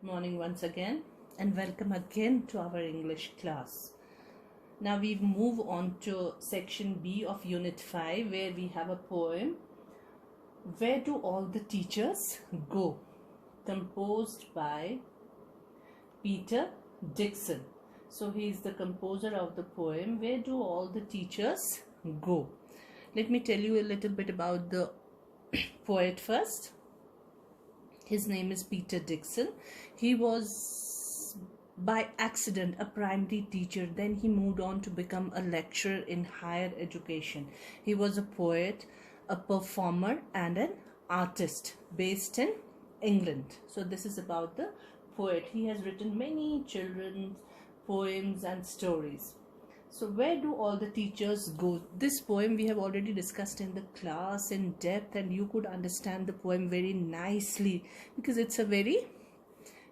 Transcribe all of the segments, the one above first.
Morning once again, and welcome again to our English class. Now we move on to section B of Unit 5, where we have a poem, Where Do All the Teachers Go?, composed by Peter Dickson. So he is the composer of the poem, Where Do All the Teachers Go? Let me tell you a little bit about the poet first. His name is Peter Dickson. He was by accident a primary teacher. Then he moved on to become a lecturer in higher education. He was a poet, a performer, and an artist based in England. So this is about the poet. He has written many children's poems and stories. So where do all the teachers go? This poem we have already discussed in the class in depth, and you could understand the poem very nicely because it's a very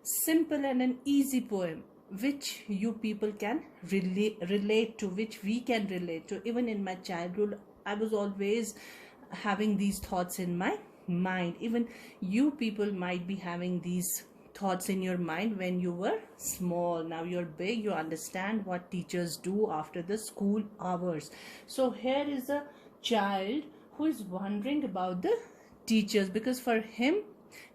simple and an easy poem which you people can relate to, which we can relate to. Even in my childhood, I was always having these thoughts in my mind. Even you people might be having these thoughts in your mind when you were small. Now you're big, you understand what teachers do after the school hours. So here is a child who is wondering about the teachers, because for him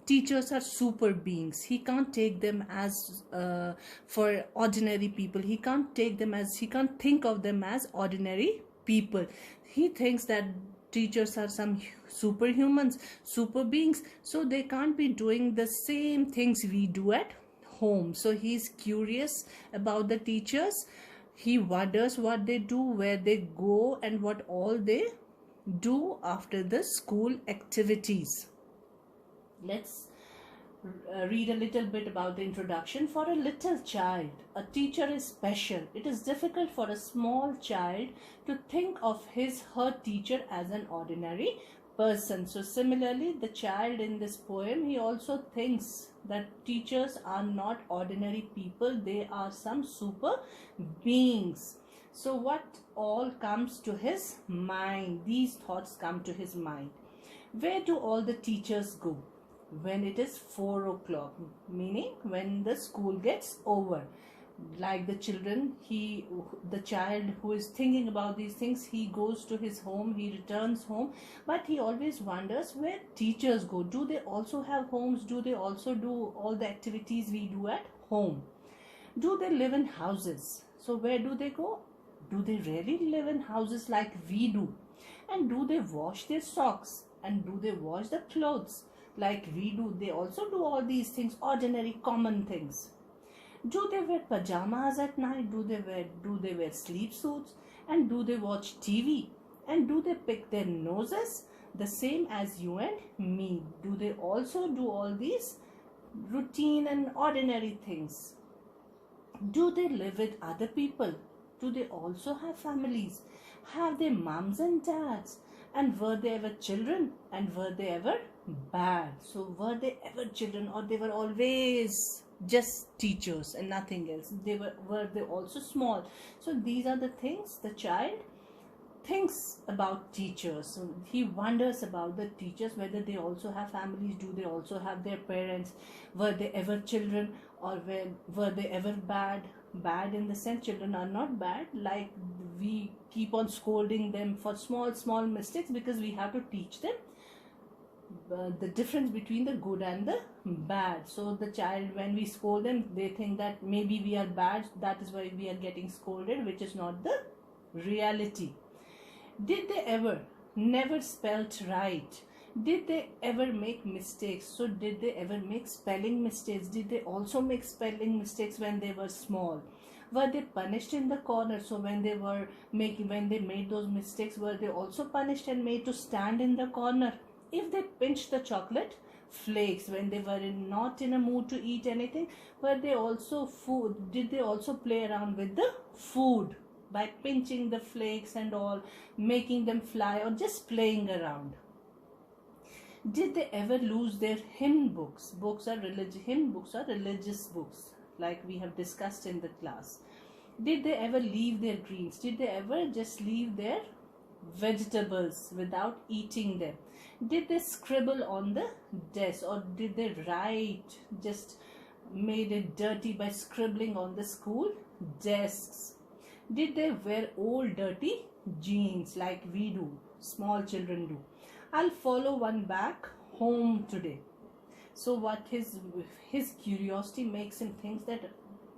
teachers are super beings. He can't take them as for ordinary people. He can't think of them as ordinary people. He thinks that teachers are some superhumans, super beings, so they can't be doing the same things we do at home. So he's curious about the teachers. He wonders what they do, where they go, and what all they do after the school activities. Let's read a little bit about the introduction. For a little child, a teacher is special. It is difficult for a small child to think of her teacher as an ordinary person. So similarly, the child in this poem, he also thinks that teachers are not ordinary people. They are some super beings. So what all comes to his mind? These thoughts come to his mind. Where do all the teachers go? When it is 4 o'clock, meaning when the school gets over. Like the child who is thinking about these things, he goes to his home, he returns home, but he always wonders where teachers go. Do they also have homes? Do they also do all the activities we do at home? Do they live in houses? So where do they go? Do they really live in houses like we do? And do they wash their socks? And do they wash the clothes like we do? They also do all these things, ordinary common things. Do they wear pajamas at night? Do they wear sleep suits? And do they watch TV? And do they pick their noses the same as you and me? Do they also do all these routine and ordinary things? Do they live with other people? Do they also have families? Have they moms and dads? And were they ever children? And were they ever bad? So were they ever children, or they were always just teachers and nothing else? Were they also small? So these are the things the child thinks about teachers. So he wonders about the teachers, whether they also have families. Do they also have their parents? Were they ever children, or were they ever bad? Bad in the sense, children are not bad, like we keep on scolding them for small mistakes, because we have to teach them the difference between the good and the bad. So the child, when we scold them, they think that maybe we are bad, that is why we are getting scolded, which is not the reality. Did they ever never spelt right? Did they ever make mistakes? So did they ever make spelling mistakes? Did they also make spelling mistakes when they were small? Were they punished in the corner? So when they made those mistakes, were they also punished and made to stand in the corner? If they pinched the chocolate flakes when they were not in a mood to eat anything, did they also play around with the food by pinching the flakes and all, making them fly, or just playing around? Did they ever lose their hymn books? Hymn books are religious books, like we have discussed in the class. Did they ever leave their greens? Did they ever just leave their vegetables without eating them? Did they scribble on the desk, or did they write just made it dirty by scribbling on the school desks? Did they wear old dirty jeans like we do, small children do? I'll follow one back home today. So what his curiosity makes him think that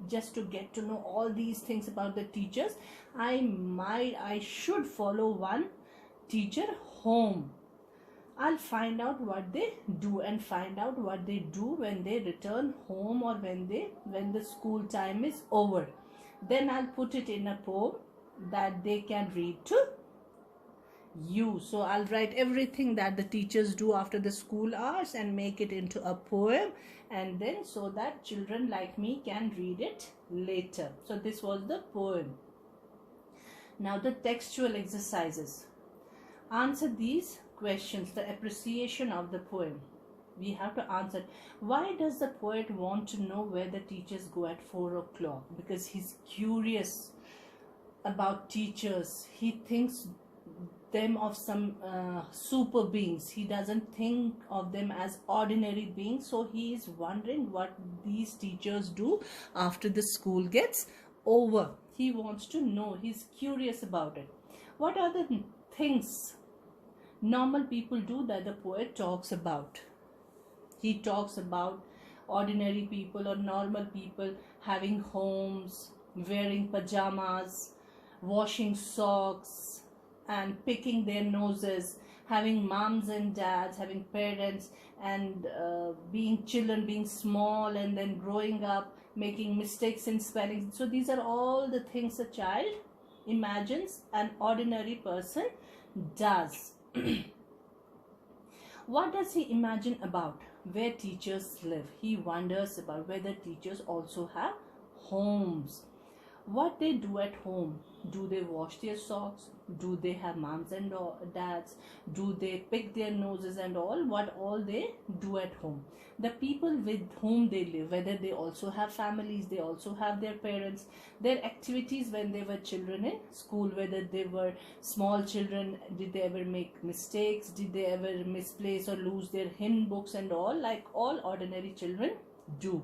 just to get to know all these things about the teachers, I should follow one teacher home. I'll find out what they do and find out what they do when they return home or when the school time is over. Then I'll put it in a poem that they can read to you. So I'll write everything that the teachers do after the school hours and make it into a poem, and then so that children like me can read it later. So this was the poem. Now the textual exercises. Answer these questions, the appreciation of the poem. We have to answer, why does the poet want to know where the teachers go at 4 o'clock? Because he's curious about teachers. He thinks them of some super beings. He doesn't think of them as ordinary beings. So he is wondering what these teachers do after the school gets over. He wants to know. He's curious about it. What are the things normal people do that the poet talks about? He talks about ordinary people or normal people having homes, wearing pajamas, washing socks, and picking their noses, having moms and dads, having parents, and being children, being small and then growing up, making mistakes in spelling. So these are all the things a child imagines an ordinary person does. What does he imagine about where teachers live? He wonders about whether teachers also have homes. What they do at home. Do they wash their socks? Do they have moms and dads? Do they pick their noses and all? What all they do at home. The people with whom they live, whether they also have families, they also have their parents, their activities when they were children in school, whether they were small children, did they ever make mistakes, did they ever misplace or lose their hymn books and all, like all ordinary children do.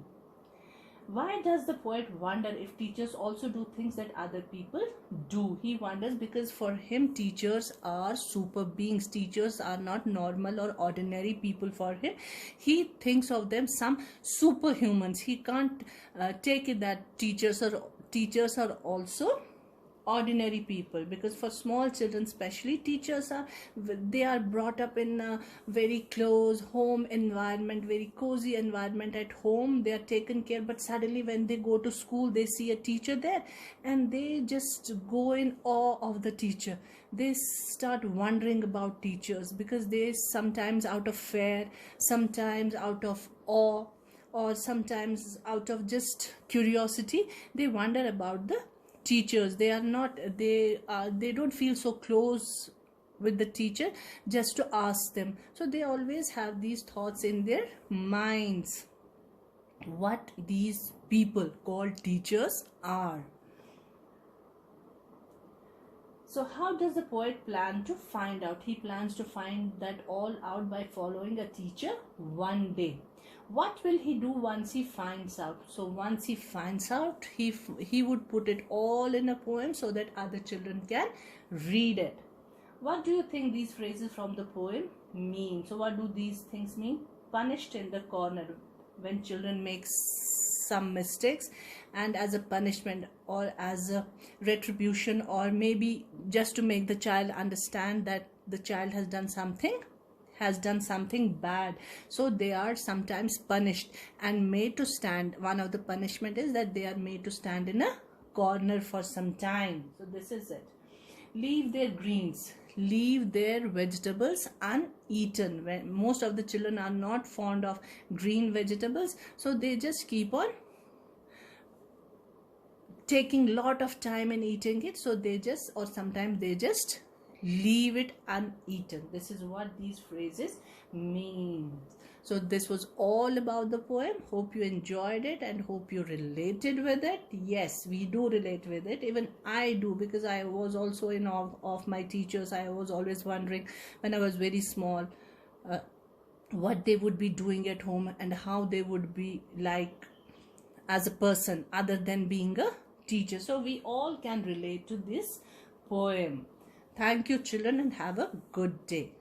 Why does the poet wonder if teachers also do things that other people do? He wonders because for him teachers are super beings. Teachers are not normal or ordinary people for him. He thinks of them some superhumans. He can't take it that teachers are also ordinary people, because for small children especially, teachers are brought up in a very close home environment, very cozy environment. At home they are taken care, but suddenly when they go to school they see a teacher there and they just go in awe of the teacher. They start wondering about teachers because they sometimes out of fear, sometimes out of awe, or sometimes out of just curiosity, they wonder about the teachers. They don't feel so close with the teacher just to ask them. So they always have these thoughts in their minds, what these people called teachers are. So how does the poet plan to find out? He plans to find that all out by following a teacher one day. What will he do once he finds out? So once he finds out, he would put it all in a poem so that other children can read it. What do you think these phrases from the poem mean? So what do these things mean? Punished in the corner, when children make some mistakes, and as a punishment or as a retribution, or maybe just to make the child understand that the child has done something bad, so they are sometimes punished and made to stand. One of the punishment is that they are made to stand in a corner for some time. So this is it. Leave their greens, leave their vegetables uneaten. When most of the children are not fond of green vegetables, so they just keep on taking lot of time in eating it, so they just, or sometimes they just leave it uneaten. This is what these phrases mean. So this was all about the poem. Hope you enjoyed it and hope you related with it. Yes, we do relate with it. Even I do, because I was also in awe of my teachers. I was always wondering when I was very small what they would be doing at home and how they would be like as a person other than being a teacher. So we all can relate to this poem. Thank you, children, and have a good day.